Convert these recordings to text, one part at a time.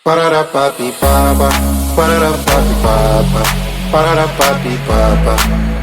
Parara papi papa, parara papi papa, parara papi papa,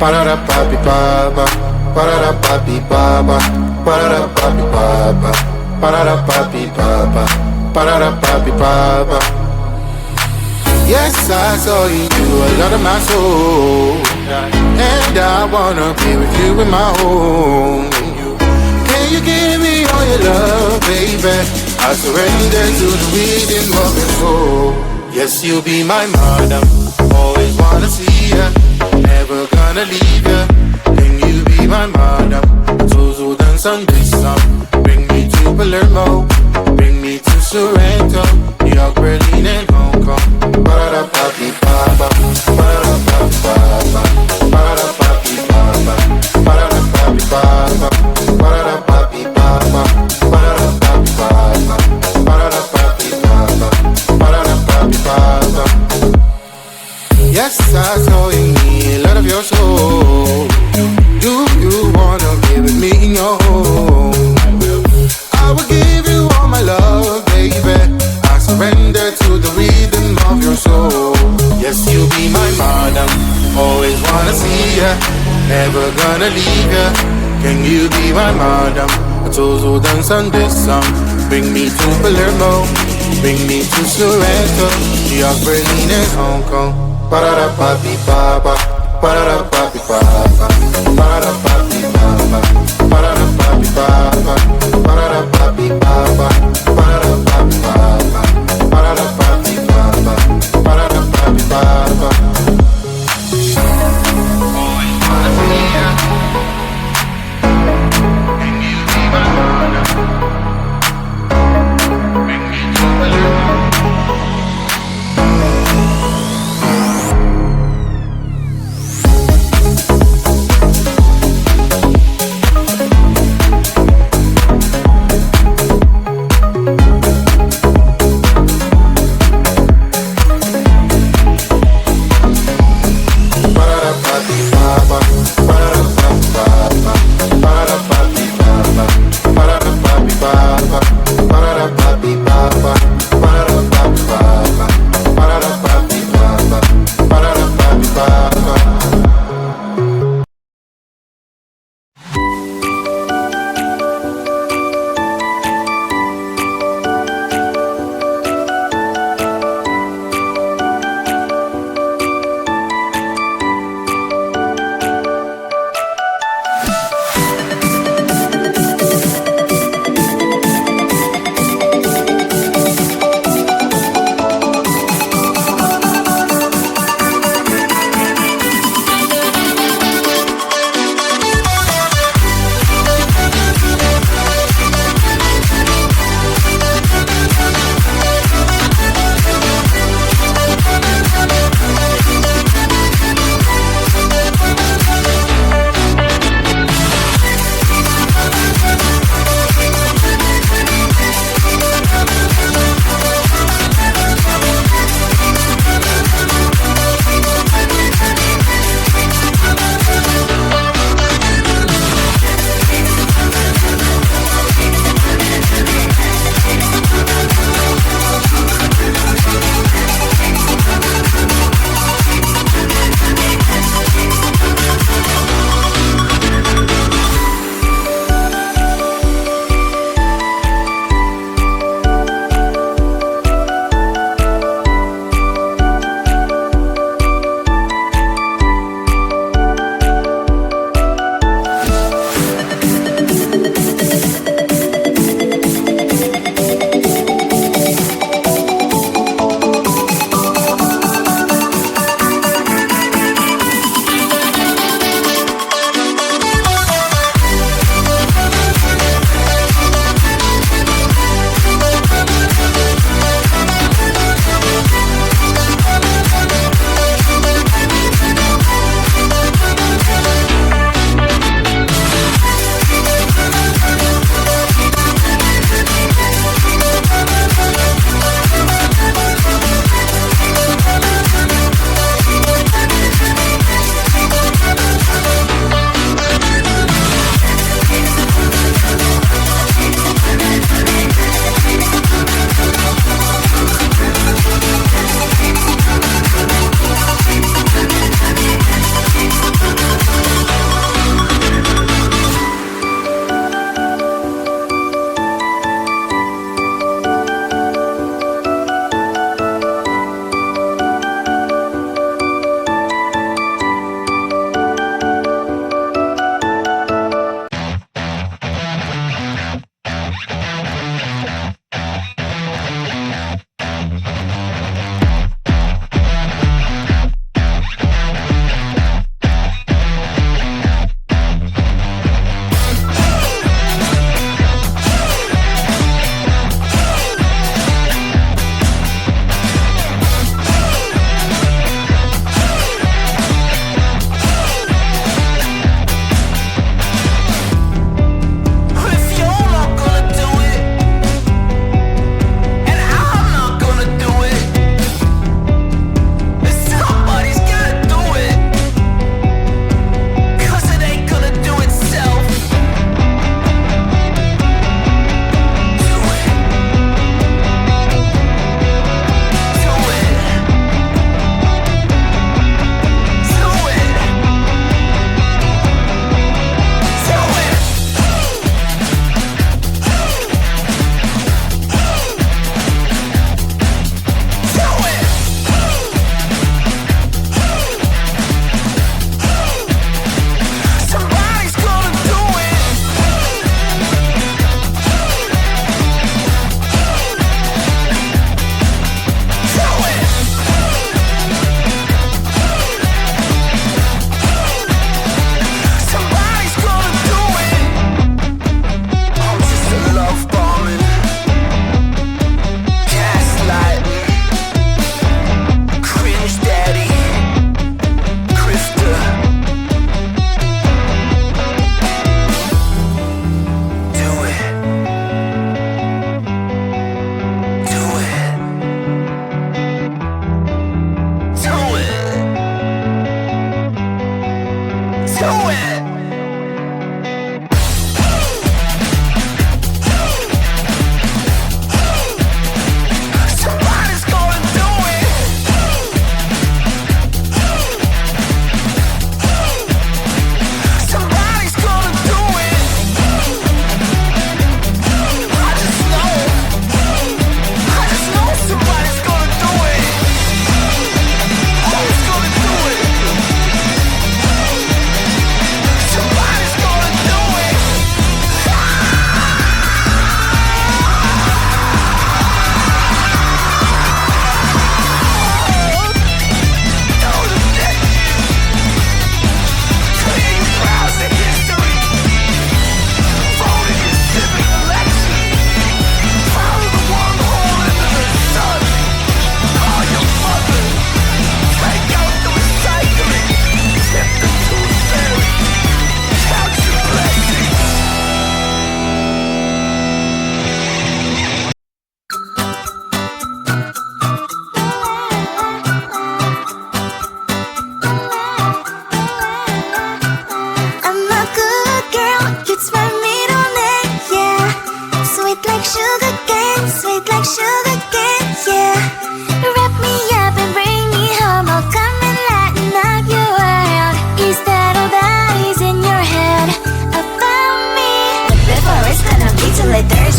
parara papi papa, parara papi papa, parara papi papa, parara papi papa, parara papi papa. Yes, I saw you do a lot of my soul, and I wanna be with you in my home. Can you give me all your love, baby? I surrender to the rhythm of your soul. Yes, you'll be my madam. Always wanna see ya, never gonna leave ya. Can you be my madam? Zuzu dance on this song. Bring me to Palermo, bring me to Sorrento, New York, Berlin, and Hong Kong. Parada papi papa, parada papi papa, parada papi papa, parada papi papa, parada papi papa, parada papi papa, parada papi papa, parada papi papa. Yes, I saw in me a lot of your soul. Do you wanna be with me in your home? I will give you all my love, baby. I surrender to the rhythm of your soul. Yes, you'll be my madam. Always wanna see ya, never gonna leave ya. Can you be my madam? I told you dance on this song. Bring me to Palermo, bring me to Sorrento, New York, Berlin, and Hong Kong. Parada papi papa, parada papi papa, parada papi papa, parada papi papa, parada papi papa, parada papi papa, parada papi papa, parada papi papa. Always wanna see ya. Can you be my mother? Bring me to Palermo.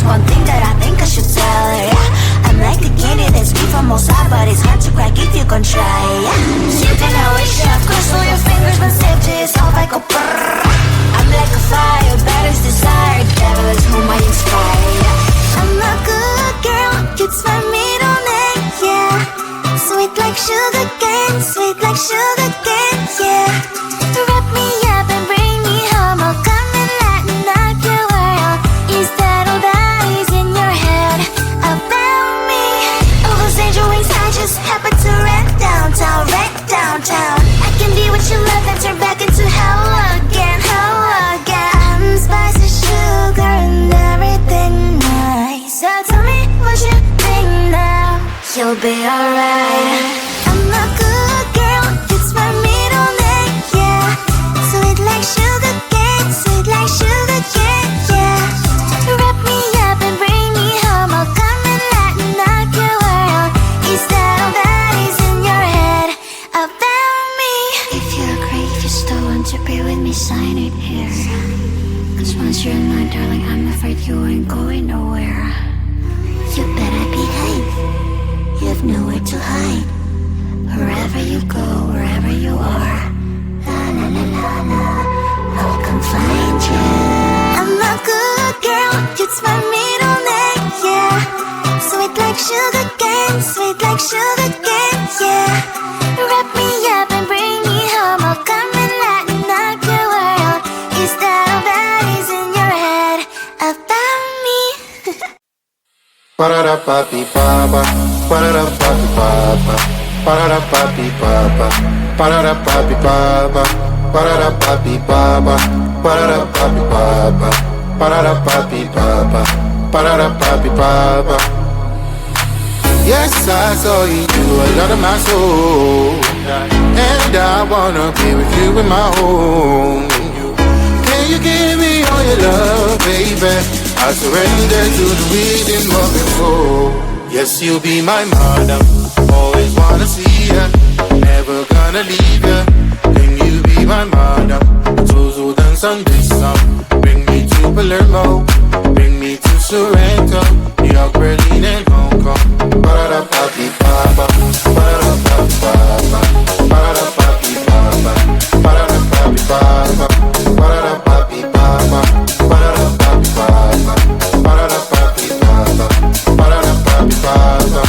one thing that I think I should tell her, yeah. I'm like a candy that's sweet from outside, but it's hard to crack if you can try, yeah. Sweet and I wish you have crossed all your fingers, but saved yourself like a brrrr. I'm like a fire, batter's desire, devil is whom I inspire, yeah. I'm a good girl, it's my middle name, yeah. Sweet like sugar cane, sweet like sugar cane, yeah. Wrap me up and bring me home, I'll come and lighten up your world. Is that all that is in your head about me? All those angel wings I just happen to rent downtown, rent downtown. I can be what you love and turn back into hell again, hell again. I'm spicy sugar and everything nice. So tell me what you think now, you'll be alright. I'm a good girl, it's my middle name, yeah. Sweet like sugar cane, sweet like sugar cane, yeah. Wrap me up and bring me home, I'll come and lighten up your world. Is that all that is in your head about me? If you agree, if you still want to be with me, sign it here. Cause once you're mine, darling, I'm afraid you ain't going nowhere. You better behave, you have nowhere to hide. Wherever you go, wherever you are, la la la la la, I'll come find you. I'm a good girl, it's my middle name, yeah. Sweet like sugar cane, sweet like sugar cane, yeah. Wrap me up and bring me home, I'll come and lighten up your world. Is that all that is in your head about me? Ba-da-da-ba-bi-ba-ba, ba-da-da-ba-bi-ba-ba, ba-da-da-ba-bi-ba-ba, ba-da-da-ba-bi-ba-ba, ba-da-da-ba-bi-ba-ba, ba-da-da-ba-bi-ba-ba, ba-da-da-ba-bi-ba-ba, ba-da-da-ba-bi-ba-ba. Yes, I saw you do a lot of my soul, and I wanna be with you in my home. Can you give me all your love, baby? I surrender to the rhythm of your soul. Yes, you'll be my madam, always wanna see ya, never gonna leave ya. Can you be my madam? Tuzo dance on this song. Bring me to Palermo, bring me to Sorrento, New York, Berlin and Hong Kong. Ba-da-da-ba-bi-ba-ba, ba-da-da-ba-bi-ba-ba, ba-da-da-ba-bi-ba-ba, ba-da-da-ba-bi-ba-ba, ba-da-da-ba-bi-ba-ba, ba-da-da-ba-bi-ba-ba, ba-da-da-ba-bi-ba-ba, ba-da-da-ba-bi-ba-ba.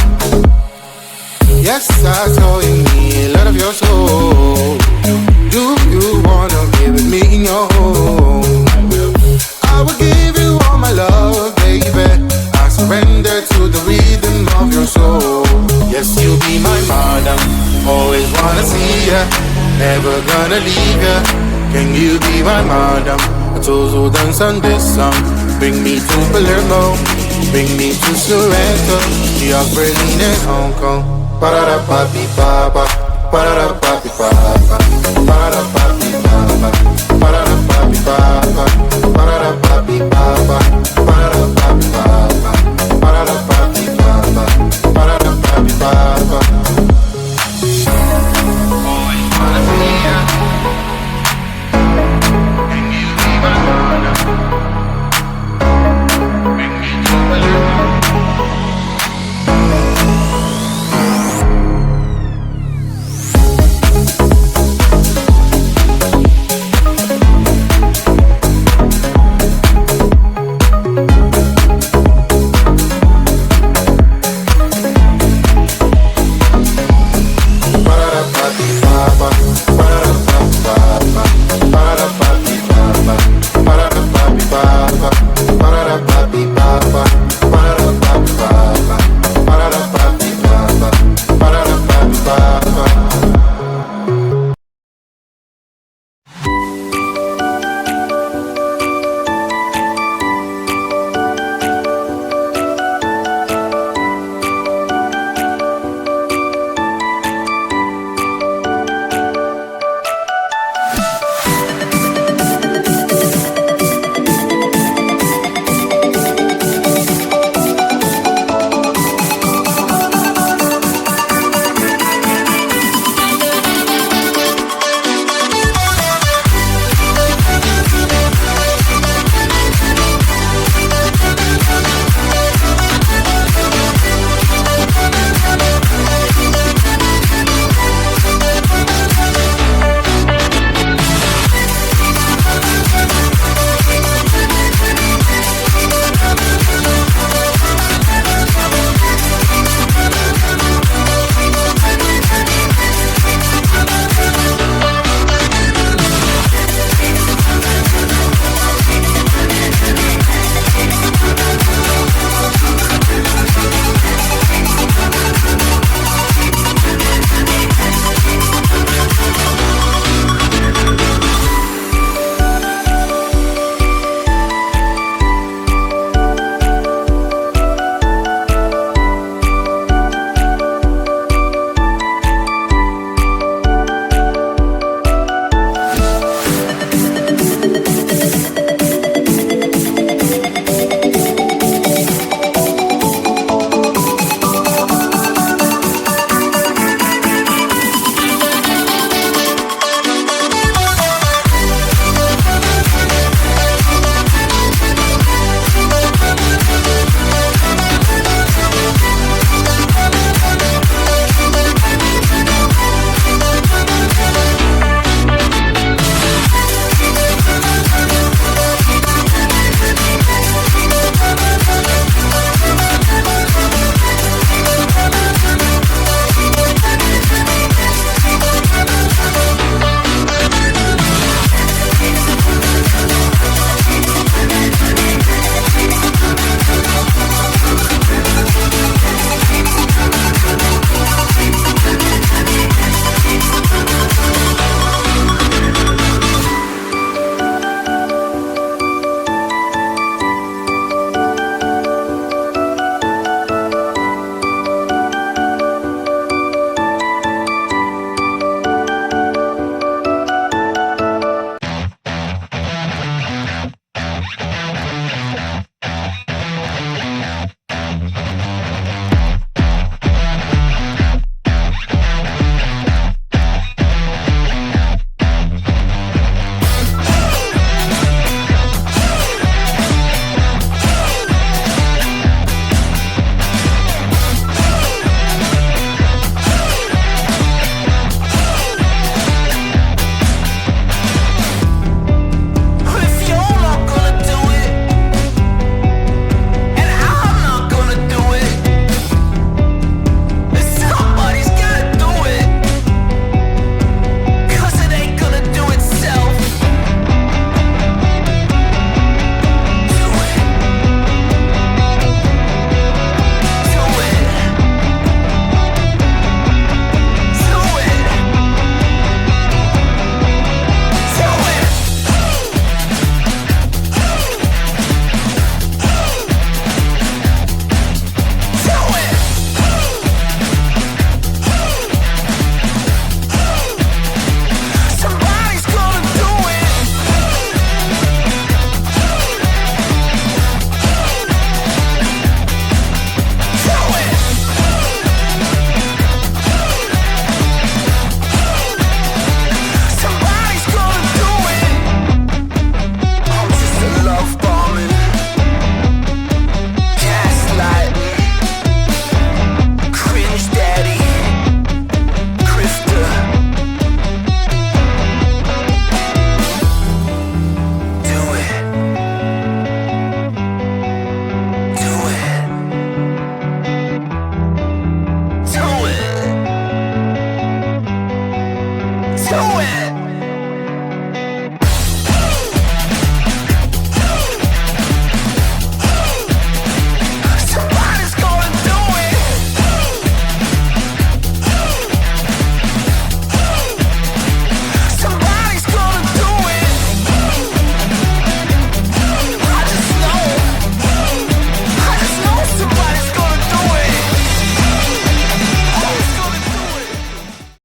Yes, I saw in me a lot of your soul. Do you wanna be with me in your home? I will give you all my love, baby. I surrender to the rhythm of your soul. Yes, you'll be my madam, always wanna see ya, never gonna leave ya. Can you be my madam? I told you dance on this song. Bring me to Palermo, bring me to Sorrento, New York, Berlin and Hong Kong. Ba-da-da-ba-bi-ba-ba, ba-da-da-ba-bi-ba-ba, ba-da-da-ba.